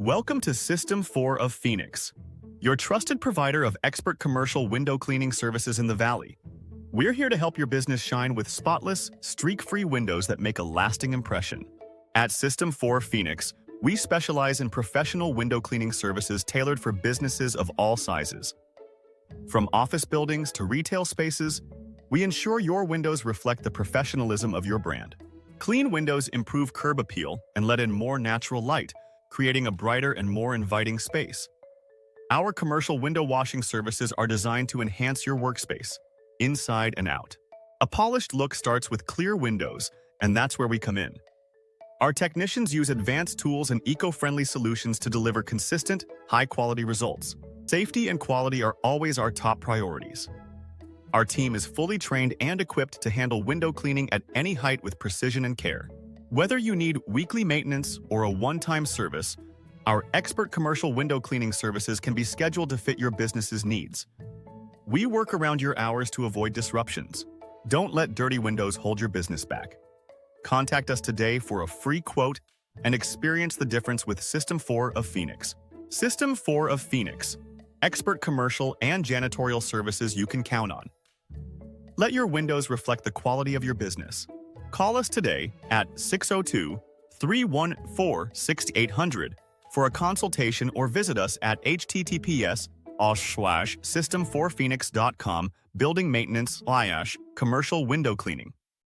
Welcome to System4 of Phoenix, your trusted provider of expert commercial window cleaning services in the Valley. We're here to help your business shine with spotless, streak-free windows that make a lasting impression. At System4 Phoenix, we specialize in professional window cleaning services tailored for businesses of all sizes. From office buildings to retail spaces, we ensure your windows reflect the professionalism of your brand. Clean windows improve curb appeal and let in more natural light, creating a brighter and more inviting space. Our commercial window washing services are designed to enhance your workspace, inside and out. A polished look starts with clear windows, and that's where we come in. Our technicians use advanced tools and eco-friendly solutions to deliver consistent, high-quality results. Safety and quality are always our top priorities. Our team is fully trained and equipped to handle window cleaning at any height with precision and care. Whether you need weekly maintenance or a one-time service, our expert commercial window cleaning services can be scheduled to fit your business's needs. We work around your hours to avoid disruptions. Don't let dirty windows hold your business back. Contact us today for a free quote and experience the difference with System4 of Phoenix. System4 of Phoenix, expert commercial and janitorial services you can count on. Let your windows reflect the quality of your business. Call us today at 602-314-6800 for a consultation or visit us at https://system4phoenix.com building maintenance/commercial window cleaning.